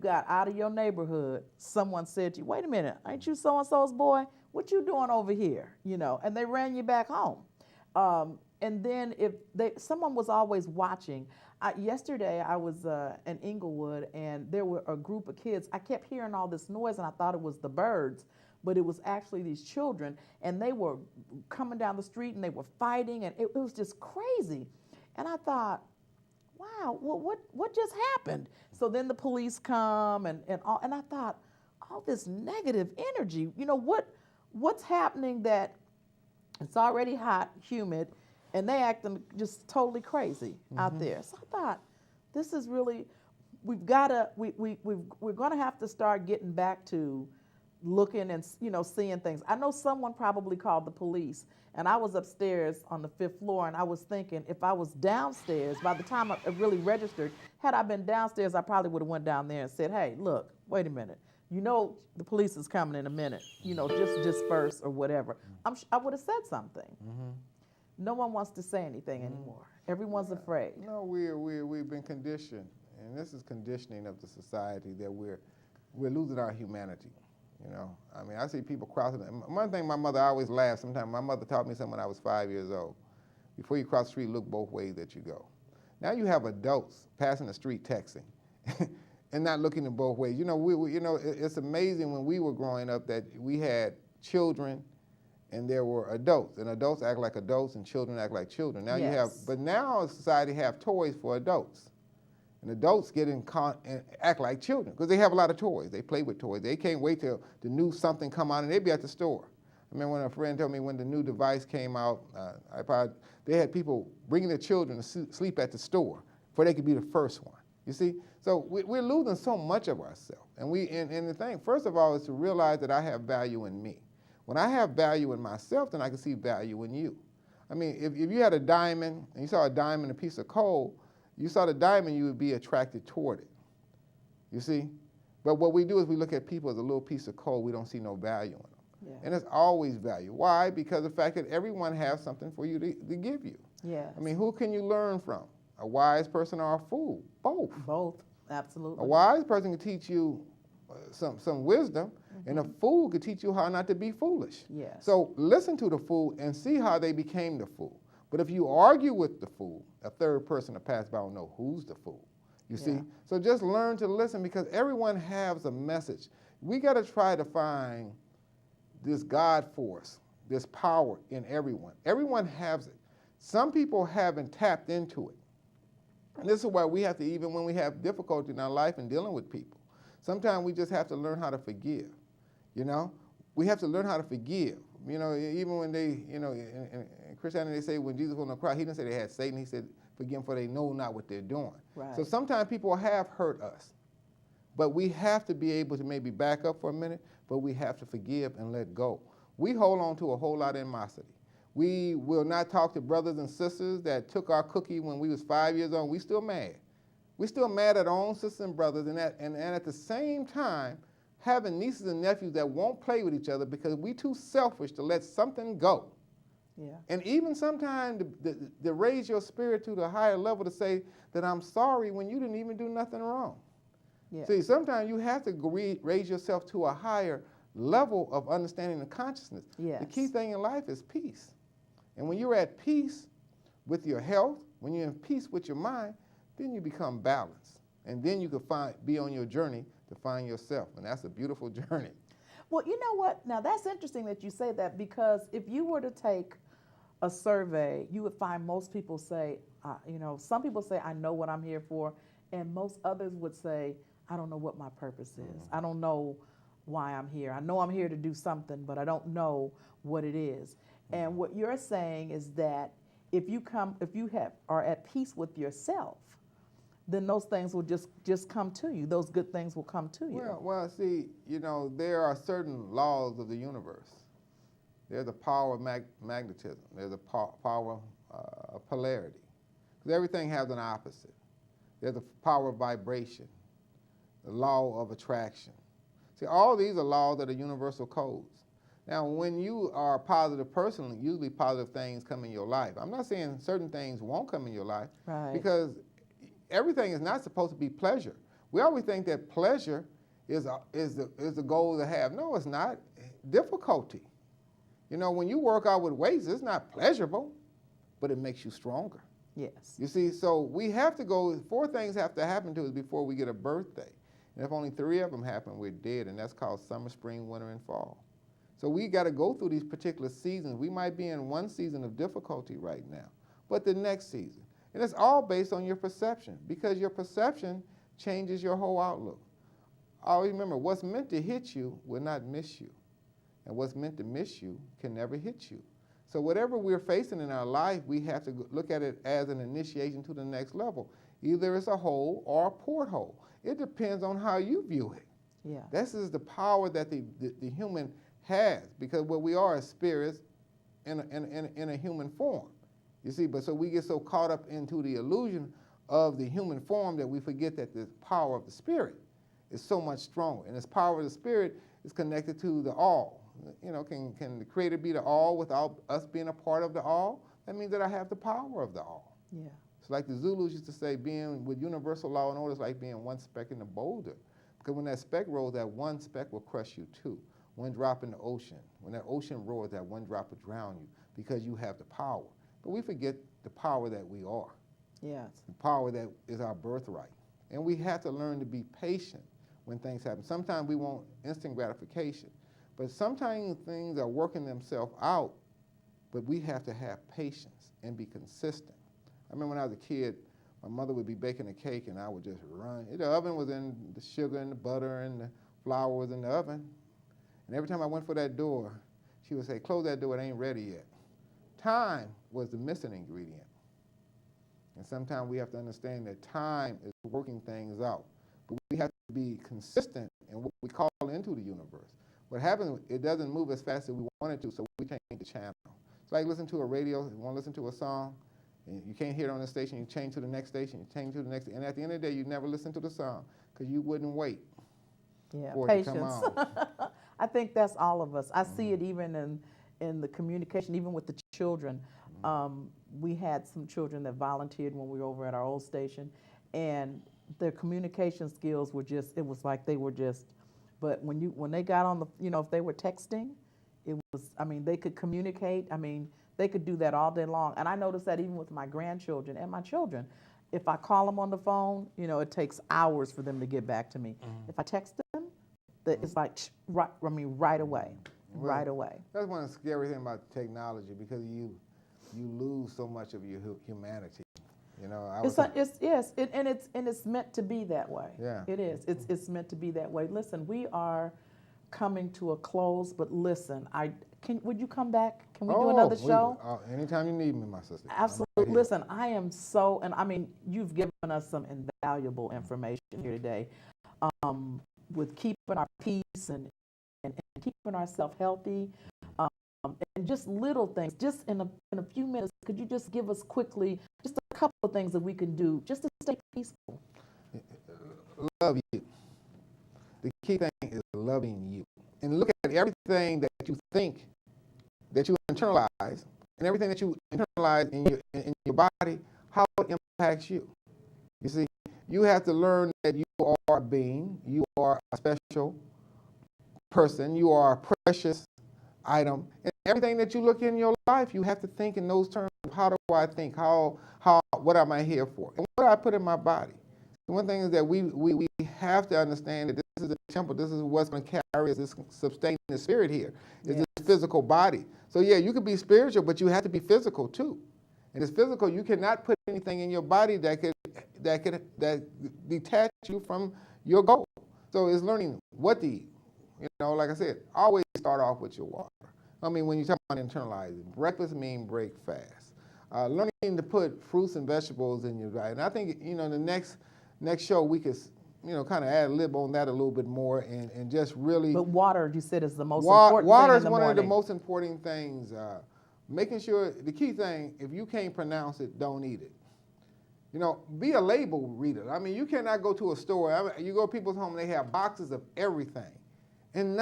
got out of your neighborhood, someone said to you, wait a minute, ain't you so-and-so's boy? What you doing over here? And they ran you back home. And then if someone was always watching. Yesterday I was in Inglewood, and there were a group of kids. I kept hearing all this noise, and I thought it was the birds, but it was actually these children, and they were coming down the street, and they were fighting, and it was just crazy. And I thought, wow, what just happened? So then the police come, and I thought, all this negative energy, what's happening that it's already hot, humid, and they acting just totally crazy out there. So I thought, this is really, we're going to have to start getting back to looking and seeing things. I know someone probably called the police, and I was upstairs on the 5th floor, and I was thinking, if I was downstairs, by the time I really registered, had I been downstairs, I probably would have went down there and said, hey, look, wait a minute. The police is coming in a minute. Just disperse or whatever. I would have said something. No one wants to say anything anymore. Everyone's afraid. No, we've been conditioned, and this is conditioning of the society, that we're losing our humanity. I mean, I see people crossing. One thing my mother always laughed sometimes. My mother taught me something when I was 5 years old. Before you cross the street, look both ways that you go. Now you have adults passing the street texting and not looking at both ways. It's amazing when we were growing up that we had children and there were adults, and adults act like adults and children act like children. Now but now society have toys for adults. And adults and act like children because they have a lot of toys. They play with toys. They can't wait till the new something come out, and they be at the store. I remember when a friend told me when the new device came out, they had people bringing their children to sleep at the store before they could be the first one. You see? So we're losing so much of ourselves. And the thing, first of all, is to realize that I have value in me. When I have value in myself, then I can see value in you. I mean, if you had a diamond, and you saw a diamond, a piece of coal, you saw the diamond, you would be attracted toward it. You see? But what we do is we look at people as a little piece of coal. We don't see no value in them. Yeah. And there's always value. Why? Because of the fact that everyone has something for you to give you. Yeah. I mean, who can you learn from? A wise person or a fool? Both. Both, absolutely. A wise person can teach you some wisdom, and a fool could teach you how not to be foolish. Yes. So listen to the fool and see how they became the fool. But if you argue with the fool, a third person to pass by will know who's the fool. You see? So just learn to listen, because everyone has a message. We got to try to find this God force, this power in everyone. Everyone has it. Some people haven't tapped into it. And this is why we have to, even when we have difficulty in our life and dealing with people, sometimes we just have to learn how to forgive. We have to learn how to forgive. Even when they, in Christianity, they say when Jesus was on the cross, he didn't say they had Satan. He said, forgive them for they know not what they're doing. Right. So sometimes people have hurt us. But we have to be able to maybe back up for a minute, but we have to forgive and let go. We hold on to a whole lot of animosity. We will not talk to brothers and sisters that took our cookie when we was 5 years old. We still mad. We still mad at our own sisters and brothers, and at the same time, having nieces and nephews that won't play with each other because we too selfish to let something go. Yeah. And even sometimes to raise your spirit to the higher level to say that I'm sorry when you didn't even do nothing wrong. Yeah. See, sometimes you have to raise yourself to a higher level of understanding and consciousness. Yes. The key thing in life is peace. And when you're at peace with your health, when you're in peace with your mind, then you become balanced. And then you can be on your journey to find yourself. And that's a beautiful journey. Well, you know what? Now, that's interesting that you say that, because if you were to take a survey, you would find most people say, some people say, I know what I'm here for. And most others would say, I don't know what my purpose is. I don't know why I'm here. I know I'm here to do something, but I don't know what it is. And what you're saying is that if you are at peace with yourself, then those things will just come to you. Those good things will come to you. Well, see, there are certain laws of the universe. There's a power of magnetism. There's a power of polarity. Because everything has an opposite. There's a power of vibration, the law of attraction. See, all these are laws that are universal codes. Now, when you are a positive person, usually positive things come in your life. I'm not saying certain things won't come in your life, Right. because everything is not supposed to be pleasure. We always think that pleasure is the goal to have. No, it's not. Difficulty. You know, when you work out with weights, it's not pleasurable, but it makes you stronger. Yes. You see, so we have to go, 4 things have to happen to us before we get a birthday. And if only 3 of them happen, we're dead, and that's called summer, spring, winter, and fall. So we got to go through these particular seasons. We might be in one season of difficulty right now, but the next season. And it's all based on your perception, because your perception changes your whole outlook. Always remember, what's meant to hit you will not miss you, and what's meant to miss you can never hit you. So whatever we're facing in our life, we have to look at it as an initiation to the next level. Either it's a hole or a porthole. It depends on how you view it. Yeah. This is the power that the human has, because what we are is spirits in a human form. You see, but so we get so caught up into the illusion of the human form that we forget that the power of the spirit is so much stronger. And this power of the spirit is connected to the all. You know, can the Creator be the all without us being a part of the all? That means that I have the power of the all. Yeah. It's like the Zulus used to say, being with universal law and order is like being one speck in the boulder. Because when that speck rolls, that one speck will crush you too. One drop in the ocean. When that ocean roars, that one drop will drown you because you have the power. But we forget the power that we are. Yes. The power that is our birthright. And we have to learn to be patient when things happen. Sometimes we want instant gratification. But sometimes things are working themselves out, but we have to have patience and be consistent. I remember when I was a kid, my mother would be baking a cake and I would just run. The oven was in, the sugar and the butter and the flour was in the oven. And every time I went for that door, she would say, close that door, it ain't ready yet. Time was the missing ingredient. And sometimes we have to understand that time is working things out. But we have to be consistent in what we call into the universe. What happens, it doesn't move as fast as we want it to, so we change the channel. It's like listening to a radio, you want to listen to a song, and you can't hear it on the station, you change to the next station, you change to the next, and at the end of the day, you never listen to the song, because you wouldn't wait for it to come Patience. on. I think that's all of us. I see it even in the communication, even with the children. We had some children that volunteered when we were over at our old station, and their communication skills were just, it was like they were just, but when they got on the, you know, if they were texting, it was, I mean, they could communicate. I mean, they could do that all day long. And I noticed that even with my grandchildren and my children. If I call them on the phone, you know, it takes hours for them to get back to me. If I text them, it's like, right away, right away. That's one of the scary things about technology, because you lose so much of your humanity. You know, it's meant to be that way. Yeah. It is. It's meant to be that way. Listen, we are coming to a close, but listen, would you come back? Can we do another show? Anytime you need me, my sister. Absolutely. Right, listen, I am so, and I mean, you've given us some invaluable information here today, with keeping our peace and keeping ourselves healthy. And just little things, just in a few minutes, could you just give us quickly just a couple of things that we can do just to stay peaceful? Love you. The key thing is loving you. And look at everything that you think, that you internalize, and everything that you internalize in your body, how it impacts you. You see, you have to learn that you are a being, you are a special person, you are a precious item. And everything that you look in your life, you have to think in those terms of how do I think, what am I here for, and what do I put in my body. The one thing is that we have to understand that this is a temple, this is what's going to carry us, this sustain the spirit here, is this physical body. So yeah, you could be spiritual, but you have to be physical too. And this physical, you cannot put anything in your body that detach you from your goal. So it's learning what to eat. You know, like I said, always start off with your water. I mean, when you talk about internalizing, breakfast means break fast. Learning to put fruits and vegetables in your diet. And I think, you know, the next show we could, you know, kind of ad lib on that a little bit more and just really. But water, you said, is the most important thing Water in is the one morning. of the most important things. Making sure, the key thing, if you can't pronounce it, don't eat it. You know, be a label reader. I mean, you cannot go to a store. You go to people's home, they have boxes of everything. And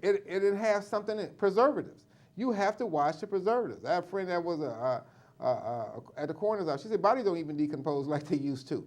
it has something in preservatives. You have to watch the preservatives. I have a friend that was at the coroner's office. She said bodies don't even decompose like they used to.